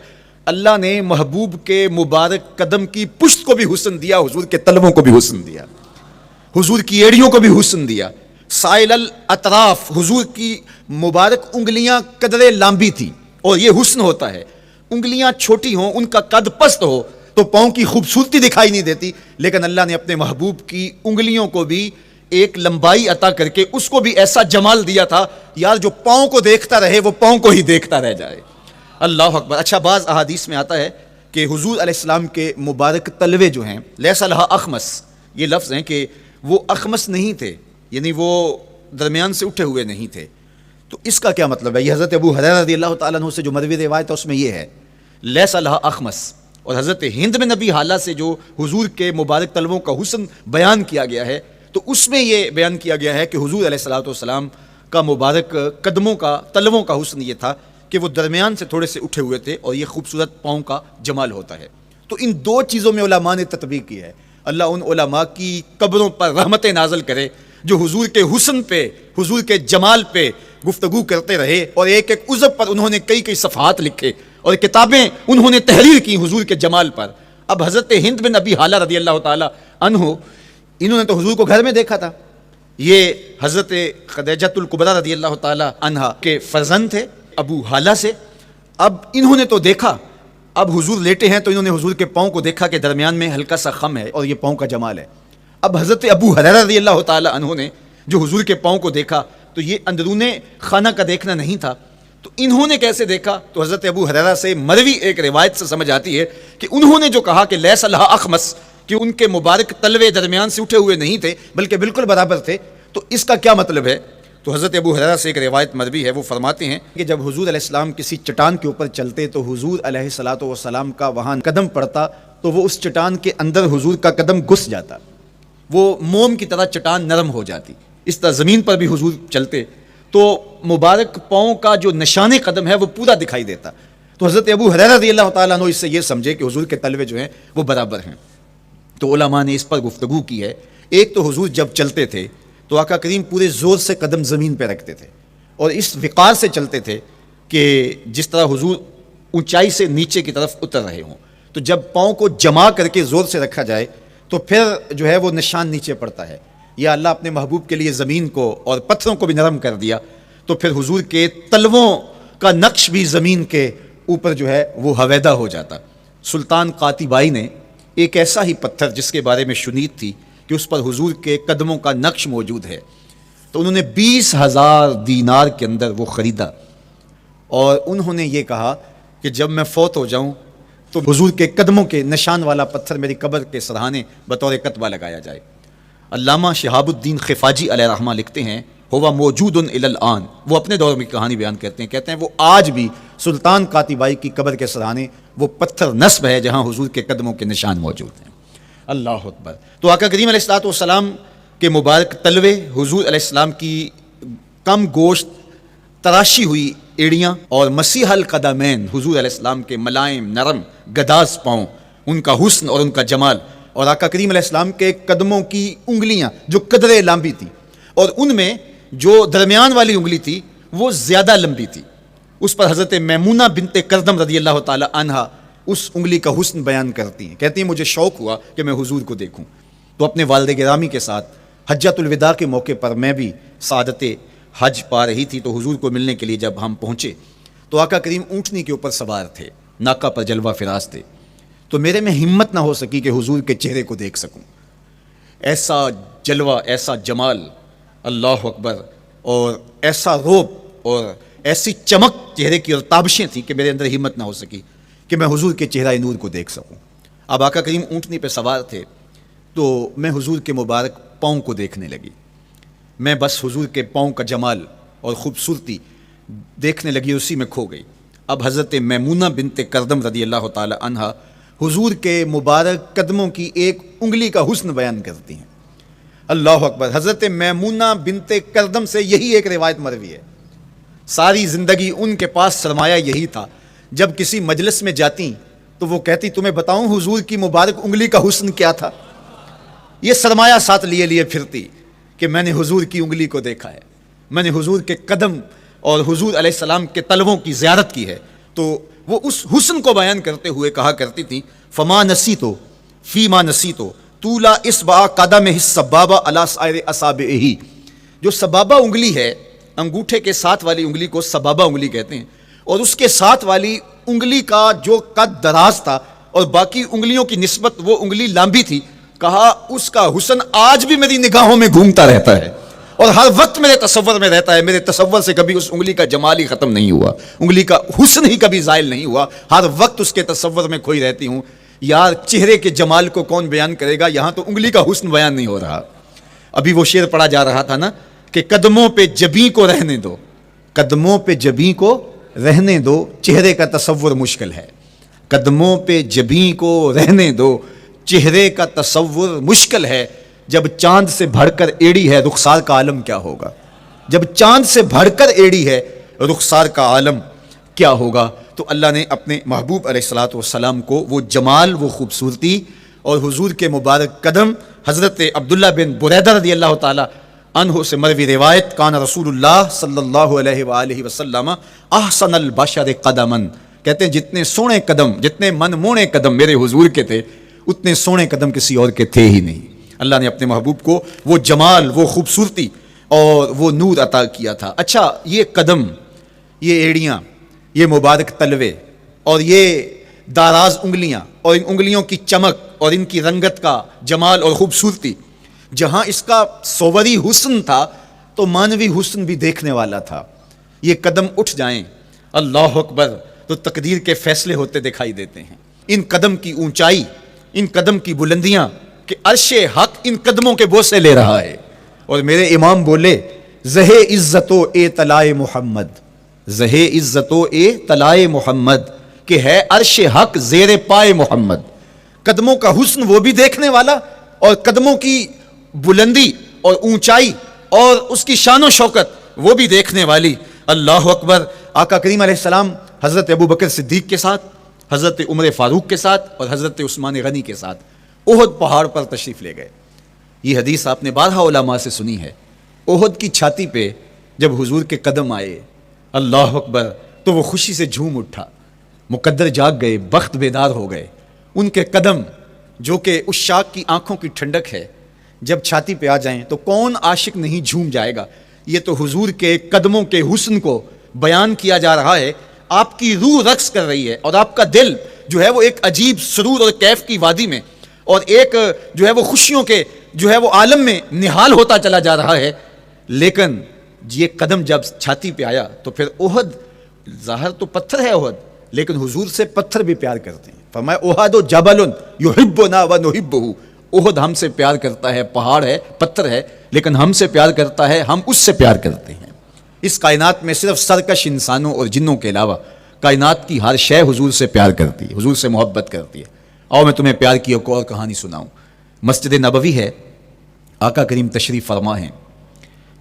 اللہ نے محبوب کے مبارک قدم کی پشت کو بھی حسن دیا، حضور کے تلووں کو بھی حسن دیا، حضور کی ایڑیوں کو بھی حسن دیا۔ سائل الاطراف، حضور کی مبارک انگلیاں قدرے لامبی تھی، اور یہ حسن ہوتا ہے۔ انگلیاں چھوٹی ہوں، ان کا قد پست ہو تو پاؤں کی خوبصورتی دکھائی نہیں دیتی، لیکن اللہ نے اپنے محبوب کی انگلیوں کو بھی ایک لمبائی عطا کر کے اس کو بھی ایسا جمال دیا تھا یار جو پاؤں کو دیکھتا رہے وہ پاؤں کو ہی دیکھتا رہ جائے۔ اللہ اکبر۔ اچھا، بعض احادیث میں آتا ہے کہ حضور علیہ السلام کے مبارک تلوے جو ہیں لیس لہا اخمس، یہ لفظ ہیں کہ وہ اخمس نہیں تھے، یعنی وہ درمیان سے اٹھے ہوئے نہیں تھے۔ تو اس کا کیا مطلب ہے؟ یہ حضرت ابو ہریرہ رضی اللہ تعالیٰ عنہ سے جو مروی روایت ہے اس میں یہ ہے لیس لہا اخمس، اور حضرت ہند بن ابی حالہ سے جو حضور کے مبارک تلووں کا حسن بیان کیا گیا ہے تو اس میں یہ بیان کیا گیا ہے کہ حضور علیہ السلام کا مبارک قدموں کا تلووں کا حسن یہ تھا کہ وہ درمیان سے تھوڑے سے اٹھے ہوئے تھے، اور یہ خوبصورت پاؤں کا جمال ہوتا ہے۔ تو ان 2 چیزوں میں علماء نے تطبیق کی ہے۔ اللہ ان علماء کی قبروں پر رحمتیں نازل کرے جو حضور کے حسن پہ، حضور کے جمال پہ گفتگو کرتے رہے، اور ایک ایک عضو پر انہوں نے کئی صفحات لکھے اور کتابیں انہوں نے تحریر کی حضور کے جمال پر۔ اب حضرت ہند بن ابی حالہ رضی اللہ تعالی عنہ، انہوں نے تو حضور کو گھر میں دیکھا تھا، یہ حضرت خدیجہ الکبریٰ رضی اللہ تعالی عنہا کے فرزند تھے ابو حالہ سے، اب انہوں نے تو دیکھا، اب حضور لیٹے ہیں تو انہوں نے حضور کے پاؤں کو دیکھا کہ درمیان میں ہلکا سا خم ہے اور یہ پاؤں کا جمال ہے۔ اب حضرت ابو ہریرہ رضی اللہ تعالی عنہ نے جو حضور کے پاؤں کو دیکھا تو یہ اندرون خانہ کا دیکھنا نہیں تھا، تو انہوں نے کیسے دیکھا؟ تو حضرت ابو ہریرہ سے مروی ایک روایت سے سمجھ آتی ہے کہ انہوں نے جو کہا کہ لیس لہا اخمس، کہ ان کے مبارک تلوے درمیان سے اٹھے ہوئے نہیں تھے بلکہ بالکل برابر تھے، تو اس کا کیا مطلب ہے؟ تو حضرت ابو ہریرہ سے ایک روایت مروی ہے، وہ فرماتے ہیں کہ جب حضور علیہ السلام کسی چٹان کے اوپر چلتے تو حضور علیہ الصلوۃ والسلام کا وہاں قدم پڑتا تو وہ اس چٹان کے اندر حضور کا قدم گھس جاتا، وہ موم کی طرح چٹان نرم ہو جاتی۔ اس طرح زمین پر بھی حضور چلتے تو مبارک پاؤں کا جو نشان قدم ہے وہ پورا دکھائی دیتا۔ تو حضرت ابو ہریرہ رضی اللہ تعالیٰ عنہ اس سے یہ سمجھے کہ حضور کے تلوے جو ہیں وہ برابر ہیں۔ تو علماء نے اس پر گفتگو کی ہے۔ ایک تو حضور جب چلتے تھے تو آقا کریم پورے زور سے قدم زمین پہ رکھتے تھے اور اس وقار سے چلتے تھے کہ جس طرح حضور اونچائی سے نیچے کی طرف اتر رہے ہوں، تو جب پاؤں کو جما کر کے زور سے رکھا جائے تو پھر جو ہے وہ نشان نیچے پڑتا ہے۔ یا اللہ اپنے محبوب کے لیے زمین کو اور پتھروں کو بھی نرم کر دیا تو پھر حضور کے تلووں کا نقش بھی زمین کے اوپر جو ہے وہ حویدہ ہو جاتا۔ سلطان قاتبائی نے ایک ایسا ہی پتھر جس کے بارے میں شنید تھی کہ اس پر حضور کے قدموں کا نقش موجود ہے، تو انہوں نے 20,000 دینار کے اندر وہ خریدا اور انہوں نے یہ کہا کہ جب میں فوت ہو جاؤں تو حضور کے قدموں کے نشان والا پتھر میری قبر کے سرہانے بطور کتبہ لگایا جائے۔ علامہ شہاب الدین خفاجی علیہ رحمہ لکھتے ہیں ہوا موجود الی الآن، وہ اپنے دور میں کہانی بیان کہتے ہیں وہ آج بھی سلطان قاتبائی کی قبر کے سرہانے وہ پتھر نصب ہے جہاں حضور کے قدموں کے نشان موجود ہیں۔ اللہ اکبر۔ تو آقا کریم علیہ الصلوۃ والسلام کے مبارک تلوے، حضور علیہ السلام کی کم گوشت تراشی ہوئی ایڑیاں اور مسیح القدمین، حضور علیہ السلام کے ملائم نرم گداز پاؤں، ان کا حسن اور ان کا جمال، اور آقا کریم علیہ السلام کے قدموں کی انگلیاں جو قدرے لمبی تھی اور ان میں جو درمیان والی انگلی تھی وہ زیادہ لمبی تھی، اس پر حضرت میمونہ بنت کردم رضی اللہ تعالی عنہا اس انگلی کا حسن بیان کرتی ہیں، کہتی ہیں مجھے شوق ہوا کہ میں حضور کو دیکھوں، تو اپنے والد گرامی کے ساتھ حجۃ الوداع کے موقع پر میں بھی سعادت حج پا رہی تھی، تو حضور کو ملنے کے لیے جب ہم پہنچے تو آقا کریم اونٹنی کے اوپر سوار تھے، ناکہ پر جلوہ فراز تھے، تو میرے میں ہمت نہ ہو سکی کہ حضور کے چہرے کو دیکھ سکوں، ایسا جلوہ، ایسا جمال، اللہ اکبر، اور ایسا روب اور ایسی چمک چہرے کی اور تابشیں تھیں کہ میرے اندر ہمت نہ ہو سکی کہ میں حضور کے چہرہ نور کو دیکھ سکوں۔ اب آقا کریم اونٹنی پہ سوار تھے تو میں حضور کے مبارک پاؤں کو دیکھنے لگی، میں بس حضور کے پاؤں کا جمال اور خوبصورتی دیکھنے لگی، اسی میں کھو گئی۔ اب حضرت میمونہ بنت کردم رضی اللہ تعالی عنہا حضور کے مبارک قدموں کی ایک انگلی کا حسن بیان کرتی ہیں۔ اللہ اکبر۔ حضرت میمونہ بنت کردم سے یہی ایک روایت مروی ہے، ساری زندگی ان کے پاس سرمایہ یہی تھا، جب کسی مجلس میں جاتی تو وہ کہتی تمہیں بتاؤں حضور کی مبارک انگلی کا حسن کیا تھا، یہ سرمایہ ساتھ لیے لیے پھرتی کہ میں نے حضور کی انگلی کو دیکھا ہے، میں نے حضور کے قدم اور حضور علیہ السلام کے تلووں کی زیارت کی ہے۔ تو وہ اس حسن کو بیان کرتے ہوئے کہا کرتی تھی فما نسیتو فیما نسیتو طولا اصبع قدمہ السبابہ علی سائر اصابعہ، جو سبابہ انگلی ہے، انگوٹھے کے ساتھ والی انگلی کو سبابہ انگلی کہتے ہیں، اور اس کے ساتھ والی انگلی کا جو قد دراز تھا اور باقی انگلیوں کی نسبت وہ انگلی لمبی تھی، کہا اس کا حسن آج بھی میری نگاہوں میں گھومتا رہتا ہے اور ہر وقت میرے تصور میں رہتا ہے، میرے تصور سے کبھی اس انگلی کا جمال ہی ختم نہیں ہوا، انگلی کا حسن ہی کبھی زائل نہیں ہوا، ہر وقت اس کے تصور میں کھوئی رہتی ہوں۔ یار چہرے کے جمال کو کون بیان کرے گا، یہاں تو انگلی کا حسن بیان نہیں ہو رہا۔ ابھی وہ شعر پڑھا جا رہا تھا نا کہ قدموں پہ جبیں کو رہنے دو، قدموں پہ جبیں کو رہنے دو، چہرے کا تصور مشکل ہے، قدموں پہ جبیں کو رہنے دو، چہرے کا تصور مشکل ہے، جب چاند سے بڑھ کر ایڑی ہے رخسار کا عالم کیا ہوگا، جب چاند سے بڑھ کر ایڑی ہے رخسار کا عالم کیا ہوگا۔ تو اللہ نے اپنے محبوب علیہ الصلوۃ والسلام کو وہ جمال، وہ خوبصورتی اور حضور کے مبارک قدم، حضرت عبداللہ بن بریدہ رضی اللہ تعالی عنہ سے مروی روایت کان رسول اللہ صلی اللہ علیہ وآلہ وسلم احسن البشر قدما، کہتے ہیں جتنے سونے قدم، جتنے من مونے قدم میرے حضور کے تھے اتنے سونے قدم کسی اور کے تھے ہی نہیں۔ اللہ نے اپنے محبوب کو وہ جمال، وہ خوبصورتی اور وہ نور عطا کیا تھا۔ اچھا، یہ قدم، یہ ایڑیاں، یہ مبارک تلوے اور یہ داراز انگلیاں اور ان انگلیوں کی چمک اور ان کی رنگت کا جمال اور خوبصورتی، جہاں اس کا صوری حسن تھا تو مانوی حسن بھی دیکھنے والا تھا. یہ قدم اٹھ جائیں اللہ اکبر تو تقدیر کے فیصلے ہوتے دکھائی دیتے ہیں. ان قدم کی اونچائی، ان قدم کی بلندیاں کہ عرش حق ان قدموں کے بوسے لے رہا ہے. اور میرے امام بولے زہ عزت و اے طلائے محمد، زہ عزت و اے طلائے محمد کہ ہے عرش حق زیر پائے محمد. قدموں کا حسن وہ بھی دیکھنے والا اور قدموں کی بلندی اور اونچائی اور اس کی شان و شوکت وہ بھی دیکھنے والی. اللہ اکبر. آقا کریم علیہ السلام حضرت ابوبکر صدیق کے ساتھ، حضرت عمر فاروق کے ساتھ اور حضرت عثمان غنی کے ساتھ احد پہاڑ پر تشریف لے گئے. یہ حدیث آپ نے بارہا علماء سے سنی ہے. احد کی چھاتی پہ جب حضور کے قدم آئے اللہ اکبر تو وہ خوشی سے جھوم اٹھا. مقدر جاگ گئے، بخت بیدار ہو گئے. ان کے قدم جو کہ عشاق کی آنکھوں کی ٹھنڈک ہے، جب چھاتی پہ آ جائیں تو کون عاشق نہیں جھوم جائے گا. یہ تو حضور کے قدموں کے حسن کو بیان کیا جا رہا ہے. آپ کی روح رقص کر رہی ہے اور آپ کا دل جو ہے وہ ایک عجیب سرور اور کیف کی وادی میں اور ایک جو ہے وہ خوشیوں کے جو ہے وہ عالم میں نہال ہوتا چلا جا رہا ہے. لیکن یہ قدم جب چھاتی پہ آیا تو پھر احد، ظاہر تو پتھر ہے احد، لیکن حضور سے پتھر بھی پیار کرتے ہیں. فرمایا احد جبل یحبنا ونحبہ، احد ہم سے پیار کرتا ہے، پہاڑ ہے، پتھر ہے، لیکن ہم سے پیار کرتا ہے، ہم اس سے پیار کرتے ہیں. اس کائنات میں صرف سرکش انسانوں اور جنوں کے علاوہ کائنات کی ہر شے حضور سے پیار کرتی ہے، حضور سے محبت کرتی ہے. آؤ میں تمہیں پیار کی ایک اور کہانی سناؤں. مسجد نبوی ہے، آقا کریم تشریف فرما ہیں،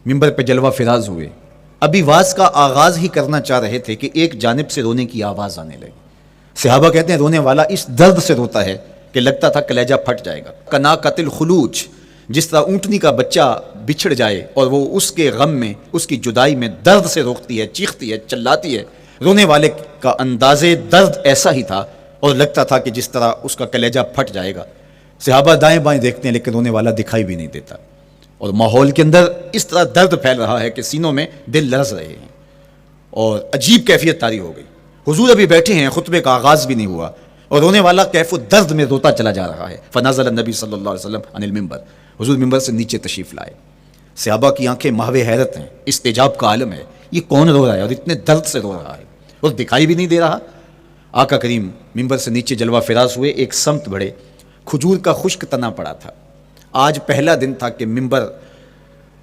منبر پہ جلوہ فراز ہوئے. ابھی واز کا آغاز ہی کرنا چاہ رہے تھے کہ ایک جانب سے رونے کی آواز آنے لگی. صحابہ کہتے ہیں رونے والا اس درد سے روتا ہے کہ لگتا تھا کلیجہ پھٹ جائے گا. کنا قتل خلوج، جس طرح اونٹنی کا بچہ بچھڑ جائے اور وہ اس کے غم میں، اس کی جدائی میں درد سے روکتی ہے، چیختی ہے، چلاتی ہے، رونے والے کا انداز درد ایسا ہی تھا اور لگتا تھا کہ جس طرح اس کا کلیجہ پھٹ جائے گا. صحابہ دائیں بائیں دیکھتے ہیں لیکن رونے والا دکھائی بھی نہیں دیتا اور ماحول کے اندر اس طرح درد پھیل رہا ہے کہ سینوں میں دل لرز رہے ہیں اور عجیب کیفیت طاری ہو گئی. حضور ابھی بیٹھے ہیں، خطبے کا آغاز بھی نہیں ہوا اور رونے والا کیف و درد میں روتا چلا جا رہا ہے. فنزل النبی صلی اللہ علیہ وسلم عن المنبر، حضور منبر سے نیچے تشریف لائے. صحابہ کی آنکھیں محو حیرت ہیں، استجاب کا عالم ہے. یہ کون رو رہا ہے اور اتنے درد سے رو رہا ہے اور دکھائی بھی نہیں دے رہا. آقا کریم منبر سے نیچے جلوہ فراز ہوئے، ایک سمت بڑھے. کھجور کا خشک تنا پڑا تھا. آج پہلا دن تھا کہ منبر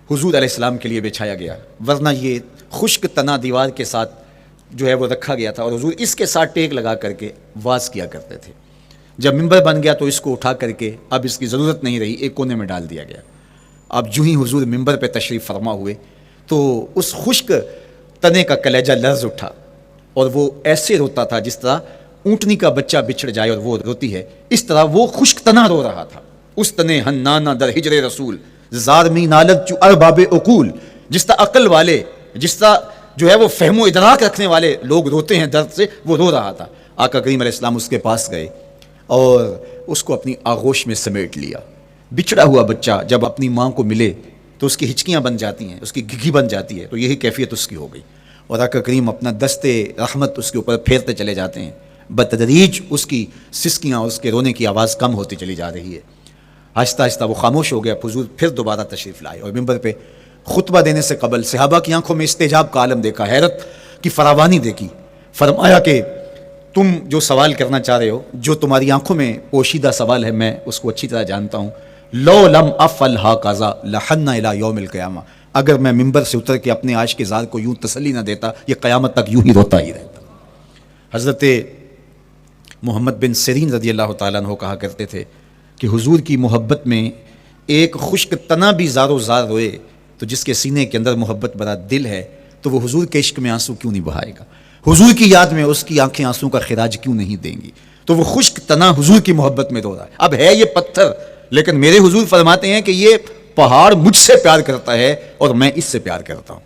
حضور علیہ السلام کے لیے بچھایا گیا، ورنہ یہ خشک تنا دیوار کے ساتھ جو ہے وہ رکھا گیا تھا اور حضور اس کے ساتھ ٹیک لگا کر کے واز کیا کرتے تھے. جب منبر بن گیا تو اس کو اٹھا کر کے اب اس کی ضرورت نہیں رہی، ایک کونے میں ڈال دیا گیا. اب جو ہی حضور منبر پہ تشریف فرما ہوئے تو اس خشک تنے کا کلیجہ لرز اٹھا اور وہ ایسے روتا تھا جس طرح اونٹنی کا بچہ بچھڑ جائے اور وہ روتی ہے، اس طرح وہ خشک تنا رو رہا تھا. اس تنے ہنانا در ہجر رسول زار می نالت چو ارباب عقول، جس طرح عقل والے، جس طرح جو ہے وہ فہم و ادراک رکھنے والے لوگ روتے ہیں درد سے، وہ رو رہا تھا. آقا کریم علیہ السلام اس کے پاس گئے اور اس کو اپنی آغوش میں سمیٹ لیا. بچھڑا ہوا بچہ جب اپنی ماں کو ملے تو اس کی ہچکیاں بن جاتی ہیں، اس کی گھگی بن جاتی ہے، تو یہی کیفیت اس کی ہو گئی. اور آقا کریم اپنا دست رحمت اس کے اوپر پھیرتے چلے جاتے ہیں. بتدریج اس کی سسکیاں، اس کے رونے کی آواز کم ہوتی چلی جا رہی ہے. آہستہ آہستہ وہ خاموش ہو گیا. حضور پھر دوبارہ تشریف لائے اور منبر پہ خطبہ دینے سے قبل صحابہ کی آنکھوں میں استجاب کا عالم دیکھا، حیرت کی فراوانی دیکھی. فرمایا کہ تم جو سوال کرنا چاہ رہے ہو، جو تمہاری آنکھوں میں پوشیدہ سوال ہے، میں اس کو اچھی طرح جانتا ہوں. لو لم افعل هكذا لحن الى یوم القیامہ، اگر میں منبر سے اتر کے اپنے عاشق زار کو یوں تسلی نہ دیتا، یہ قیامت تک یوں ہی روتا ہی رہتا. حضرت محمد بن سیرین رضی اللہ تعالیٰ عنہ کہا کرتے تھے کہ حضور کی محبت میں ایک خشک تنا بھی زار و زار روئے تو جس کے سینے کے اندر محبت بھرا دل ہے تو وہ حضور کے عشق میں آنسو کیوں نہیں بہائے گا؟ حضور کی یاد میں اس کی آنکھیں آنسو کا خراج کیوں نہیں دیں گی؟ تو وہ خشک تنا حضور کی محبت میں رو رہا ہے. اب ہے یہ پتھر، لیکن میرے حضور فرماتے ہیں کہ یہ پہاڑ مجھ سے پیار کرتا ہے اور میں اس سے پیار کرتا ہوں.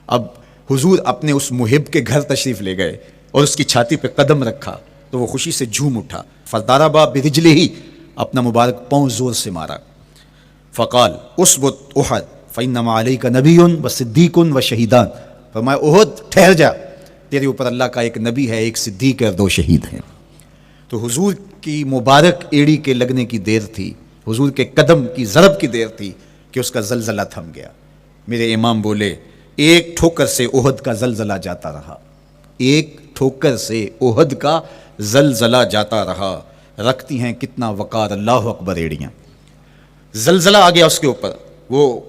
اب حضور اپنے اس محب کے گھر تشریف لے گئے اور اس کی چھاتی پہ قدم رکھا تو وہ خوشی سے جھوم اٹھا. فضاربا برجلہ ہی، اپنا مبارک پاؤں زور سے مارا. فقال اسبت احد فانما علیک نبی و صدیق و شہیدان، فرمایا احد ٹھہر جا، تیرے اوپر اللہ کا ایک نبی ہے، ایک صدیق ہے اور 2 شہید ہیں۔ تو حضور کی مبارک ایڑی کے لگنے کی دیر تھی، حضور کے قدم کی ضرب کی دیر تھی کہ اس کا زلزلہ تھم گیا۔ میرے امام بولے ایک ٹھوکر سے احد کا زلزلہ جاتا رہا، ایک ٹھوکر سے احد کا زلزلہ جاتا رہا، رکھتی ہیں کتنا وقار اللہ اکبر ایڑیاں۔ زلزلہ آ گیا اس کے اوپر، وہ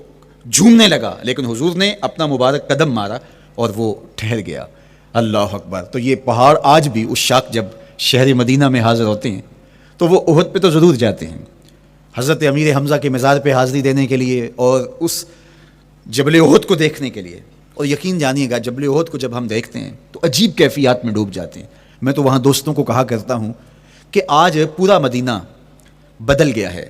جھومنے لگا، لیکن حضور نے اپنا مبارک قدم مارا اور وہ ٹھہر گیا۔ اللہ اکبر۔ تو یہ پہاڑ آج بھی اس شاخ جب شہر مدینہ میں حاضر ہوتے ہیں تو وہ احد پہ تو ضرور جاتے ہیں، حضرت امیر حمزہ کے مزار پہ حاضری دینے کے لیے اور اس جبل احد کو دیکھنے کے لیے۔ اور یقین جانیے گا جبل احد کو جب ہم دیکھتے ہیں تو عجیب کیفیات میں ڈوب جاتے ہیں۔ میں تو وہاں دوستوں کو کہا کرتا ہوں کہ آج پورا مدینہ بدل گیا ہے،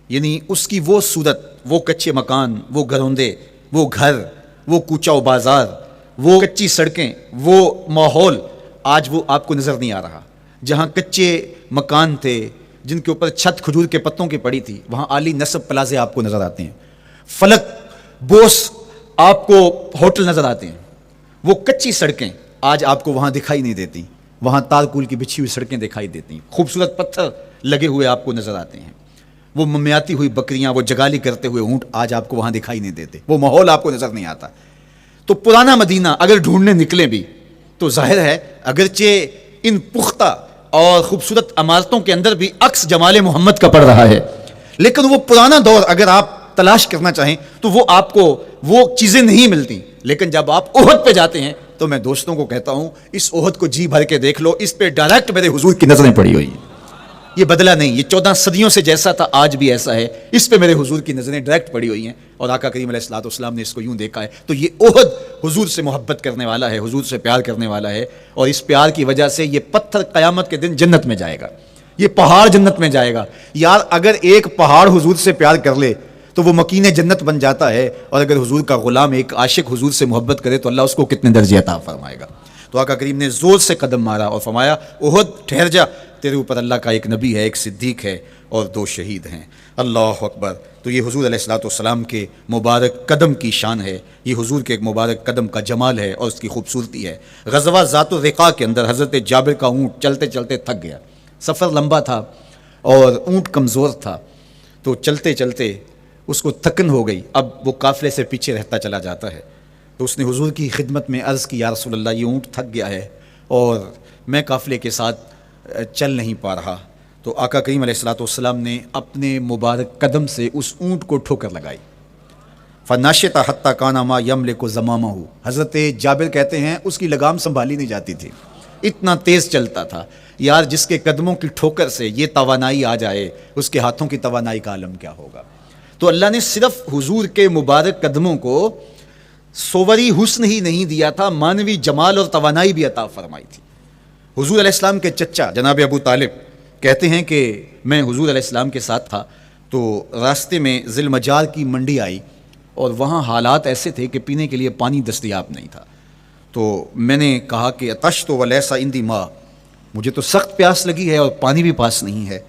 یعنی اس کی وہ صورت، وہ کچے مکان، وہ گھروندے، وہ گھر، وہ کوچہ و بازار، وہ کچی سڑکیں، وہ ماحول آج وہ آپ کو نظر نہیں آ رہا۔ جہاں کچے مکان تھے جن کے اوپر چھت کھجور کے پتوں کی پڑی تھی، وہاں عالی نصب پلازے آپ کو نظر آتے ہیں، فلک بوس آپ کو ہوٹل نظر آتے ہیں۔ وہ کچی سڑکیں آج آپ کو وہاں دکھائی نہیں دیتی، وہاں تارکول کی بچھی ہوئی سڑکیں دکھائی دیتی ہیں، خوبصورت پتھر لگے ہوئے آپ کو نظر آتے ہیں، وہ ممیاتی ہوئی بکریاں، وہ جگالی کرتے ہوئے اونٹ آج آپ کو وہاں دکھائی نہیں دیتے، وہ ماحول آپ کو نظر نہیں آتا۔ تو پرانا مدینہ اگر ڈھونڈنے نکلیں بھی تو ظاہر ہے اگرچہ ان پختہ اور خوبصورت عمارتوں کے اندر بھی عکس جمال محمد کا پڑ رہا ہے، لیکن وہ پرانا دور اگر آپ تلاش کرنا چاہیں تو وہ آپ کو وہ چیزیں نہیں ملتی۔ لیکن جب آپ احد پہ جاتے ہیں تو میں دوستوں کو کہتا ہوں اس احد کو جی بھر کے دیکھ لو، اس پہ ڈائریکٹ میرے حضور کی نظریں پڑی ہوئی ہیں، یہ بدلا نہیں، یہ 14 صدیوں سے جیسا تھا آج بھی ایسا ہے، اس پہ میرے حضور کی نظریں ڈائریکٹ پڑی ہوئی ہیں، اور آقا کریم علیہ الصلوۃ والسلام نے اس کو یوں دیکھا ہے۔ تو یہ احد حضور سے محبت کرنے والا ہے، حضور سے پیار کرنے والا ہے، اور اس پیار کی وجہ سے یہ پتھر قیامت کے دن جنت میں جائے گا، یہ پہاڑ جنت میں جائے گا۔ یار اگر ایک پہاڑ حضور سے پیار کر لے تو وہ مکین جنت بن جاتا ہے، اور اگر حضور کا غلام ایک عاشق حضور سے محبت کرے تو اللہ اس کو کتنے درجے عطا فرمائے گا۔ تو آقا کریم نے زور سے قدم مارا اور فرمایا احد ٹھہر جا، تیرے اوپر اللہ کا ایک نبی ہے، ایک صدیق ہے اور 2 شہید ہیں۔ اللہ اکبر۔ تو یہ حضور علیہ الصلوۃ والسلام کے مبارک قدم کی شان ہے، یہ حضور کے ایک مبارک قدم کا جمال ہے اور اس کی خوبصورتی ہے۔ غزوہ ذات الرقاع کے اندر حضرت جابر کا اونٹ چلتے چلتے تھک گیا، سفر لمبا تھا اور اونٹ کمزور تھا، تو چلتے چلتے اس کو تھکن ہو گئی، اب وہ قافلے سے پیچھے رہتا چلا جاتا ہے۔ تو اس نے حضور کی خدمت میں عرض کی، یا رسول اللہ یہ اونٹ تھک گیا ہے اور میں قافلے کے ساتھ چل نہیں پا رہا۔ تو آقا کریم علیہ الصلوۃ والسلام نے اپنے مبارک قدم سے اس اونٹ کو ٹھوکر لگائی، فناشطہ حتیٰ کان ما یملک زمامہ، حضرت جابر کہتے ہیں اس کی لگام سنبھالی نہیں جاتی تھی، اتنا تیز چلتا تھا۔ یار جس کے قدموں کی ٹھوکر سے یہ توانائی آ جائے، اس کے ہاتھوں کی توانائی کا عالم کیا ہوگا۔ تو اللہ نے صرف حضور کے مبارک قدموں کو صوری حسن ہی نہیں دیا تھا، مانوی جمال اور توانائی بھی عطا فرمائی تھی۔ حضور علیہ السلام کے چچا جناب ابو طالب کہتے ہیں کہ میں حضور علیہ السلام کے ساتھ تھا، تو راستے میں ذی المجال کی منڈی آئی اور وہاں حالات ایسے تھے کہ پینے کے لیے پانی دستیاب نہیں تھا۔ تو میں نے کہا کہ عطشت ولیس عندی ماء، مجھے تو سخت پیاس لگی ہے اور پانی بھی پاس نہیں ہے۔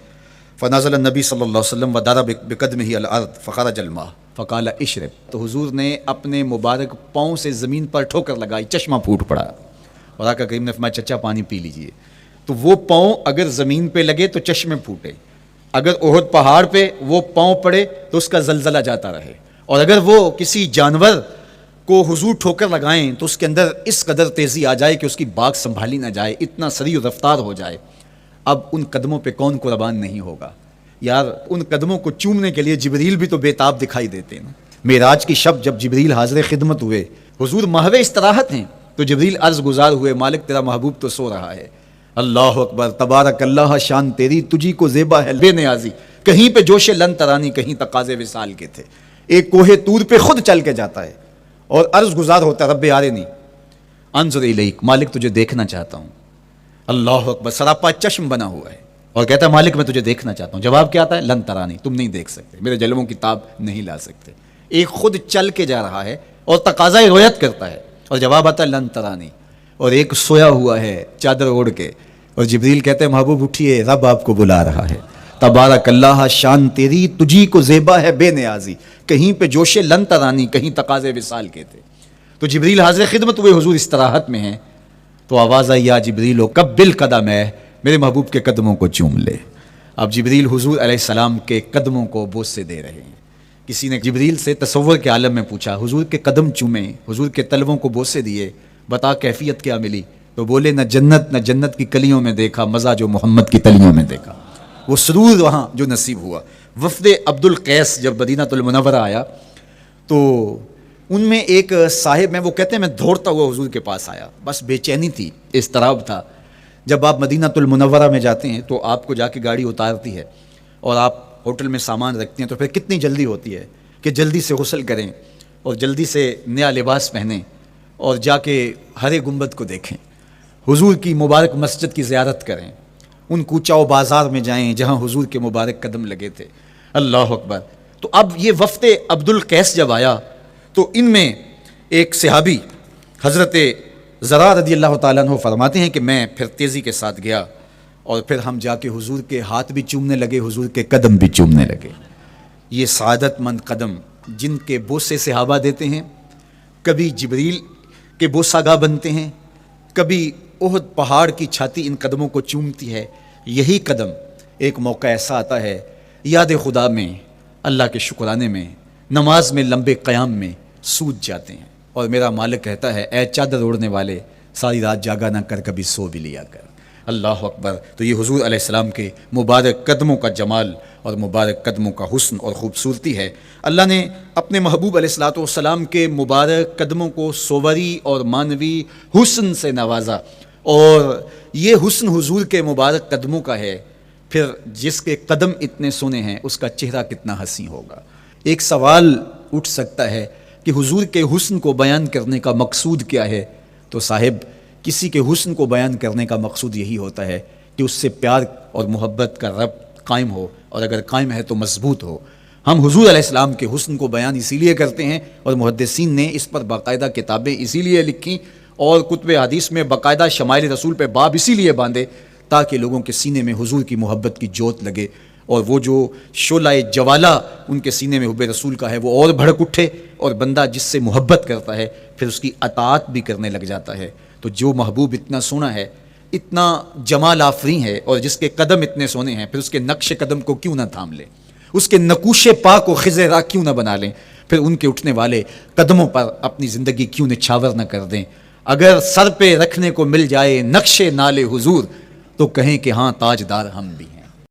فنزل النبی صلی اللہ علیہ وسلم وضرب بقدمہ الارض فخرج الماء فقال اشرب، تو حضور نے اپنے مبارک پاؤں سے زمین پر ٹھوکر لگائی، چشمہ پھوٹ پڑا، اور آقا کریم نے فرمایا چچا پانی پی لیجئے۔ تو وہ پاؤں اگر زمین پہ لگے تو چشمے پھوٹے، اگر احد پہاڑ پہ وہ پاؤں پڑے تو اس کا زلزلہ جاتا رہے، اور اگر وہ کسی جانور کو حضور ٹھوکر لگائیں تو اس کے اندر اس قدر تیزی آ جائے کہ اس کی باغ سنبھالی نہ جائے، اتنا سریع رفتار ہو جائے۔ اب ان قدموں پہ کون قربان نہیں ہوگا؟ یار ان قدموں کو چومنے کے لیے جبریل بھی تو بےتاب دکھائی دیتے ہیں۔ معراج کی شب جب جبریل حاضر خدمت ہوئے، حضور محو استراحت ہیں، تو جبریل عرض گزار ہوئے مالک تیرا محبوب تو سو رہا ہے۔ اللہ اکبر، تبارک اللہ، شان تیری تجھی کو زیبا ہے بے نیازی، کہیں پہ جوش لن ترانی، کہیں تقاضے وصال کے تھے۔ ایک کوہ طور پہ خود چل کے جاتا ہے اور عرض گزار ہوتا ہے رب آرنی انظر الیک، مالک تجھے دیکھنا چاہتا ہوں۔ اللہ اکبر، سراپا چشم بنا ہوا ہے اور کہتا ہے مالک میں تجھے دیکھنا چاہتا ہوں۔ جواب کیا آتا ہے؟ لن ترانی، تم نہیں دیکھ سکتے، میرے جلووں کی تاب نہیں لا سکتے۔ ایک خود چل کے جا رہا ہے اور تقاضۂ رویت کرتا ہے، اور جواب آتا ہے لن ترانی، اور ایک سویا ہوا ہے چادر اوڑھ کے، اور جبریل کہتے ہیں محبوب اٹھیے، رب آپ کو بلا رہا ہے۔ تبارک اللہ، شان تیری تجھی کو زیبا ہے بے نیازی، کہیں پہ جوش لن ترانی، کہیں تقاضے وصال کے تھے۔ تو جبریل حاضر خدمت ہوئے، حضور استراحت میں ہیں، تو آواز آئی یا جبریل قبل قدم ہے، میرے محبوب کے قدموں کو چوم لے۔ اب جبریل حضور علیہ السلام کے قدموں کو بوسے دے رہے ہیں۔ کسی نے جبریل سے تصور کے عالم میں پوچھا، حضور کے قدم چومے، حضور کے تلووں کو بوسے دیے، بتا کیفیت کیا ملی؟ تو بولے نہ جنت کی کلیوں میں دیکھا مزہ جو محمد کی تلیوں میں دیکھا، وہ سرور وہاں جو نصیب ہوا۔ وفد عبد القیس جب مدینہ المنورہ آیا تو ان میں ایک صاحب، میں وہ کہتے ہیں میں دوڑتا ہوا حضور کے پاس آیا، بس بے چینی تھی، اضطراب تھا۔ جب آپ مدینہ المنورہ میں جاتے ہیں تو آپ کو جا کے گاڑی اتارتی ہے اور آپ ہوٹل میں سامان رکھتے ہیں، تو پھر کتنی جلدی ہوتی ہے کہ جلدی سے غسل کریں اور جلدی سے نیا لباس پہنیں اور جا کے ہرے گنبد کو دیکھیں، حضور کی مبارک مسجد کی زیارت کریں، ان کوچہ و بازار میں جائیں جہاں حضور کے مبارک قدم لگے تھے۔ اللہ اکبر۔ تو اب یہ وفد عبد القیس جب آیا تو ان میں ایک صحابی حضرت زرار رضی اللہ تعالیٰ عنہ فرماتے ہیں کہ میں پھر تیزی کے ساتھ گیا اور پھر ہم جا کے حضور کے ہاتھ بھی چومنے لگے، حضور کے قدم بھی چومنے لگے۔ یہ سعادت مند قدم جن کے بوسے صحابہ دیتے ہیں، کبھی جبریل کے بوسہ گاہ بنتے ہیں، کبھی احد پہاڑ کی چھاتی ان قدموں کو چومتی ہے۔ یہی قدم ایک موقع ایسا آتا ہے یاد خدا میں، اللہ کے شکرانے میں، نماز میں، لمبے قیام میں سوج جاتے ہیں، اور میرا مالک کہتا ہے اے چادر اوڑھنے والے، ساری رات جاگا نہ کر، کبھی سو بھی لیا کر۔ اللہ اکبر۔ تو یہ حضور علیہ السلام کے مبارک قدموں کا جمال اور مبارک قدموں کا حسن اور خوبصورتی ہے۔ اللہ نے اپنے محبوب علیہ الصلوۃ والسلام کے مبارک قدموں کو صوری اور معنوی حسن سے نوازا، اور یہ حسن حضور کے مبارک قدموں کا ہے، پھر جس کے قدم اتنے سونے ہیں اس کا چہرہ کتنا حسین ہوگا۔ ایک سوال اٹھ سکتا ہے کہ حضور کے حسن کو بیان کرنے کا مقصود کیا ہے؟ تو صاحب، کسی کے حسن کو بیان کرنے کا مقصود یہی ہوتا ہے کہ اس سے پیار اور محبت کا ربط قائم ہو، اور اگر قائم ہے تو مضبوط ہو۔ ہم حضور علیہ السلام کے حسن کو بیان اسی لیے کرتے ہیں، اور محدثین نے اس پر باقاعدہ کتابیں اسی لیے لکھی اور کتب حدیث میں باقاعدہ شمائل رسول پہ باب اسی لیے باندھے تاکہ لوگوں کے سینے میں حضور کی محبت کی جوت لگے، اور وہ جو شعلہ جوالہ ان کے سینے میں حب رسول کا ہے وہ اور بھڑک اٹھے، اور بندہ جس سے محبت کرتا ہے پھر اس کی اطاعت بھی کرنے لگ جاتا ہے۔ تو جو محبوب اتنا سونا ہے، اتنا جمال آفریں ہے، اور جس کے قدم اتنے سونے ہیں، پھر اس کے نقش قدم کو کیوں نہ تھام لیں، اس کے نقوش پاک و خز راہ کیوں نہ بنا لیں، پھر ان کے اٹھنے والے قدموں پر اپنی زندگی کیوں نچھاور نہ کر دیں۔ اگر سر پہ رکھنے کو مل جائے نقش نال حضور تو کہیں کہ ہاں تاجدار ہم بھی۔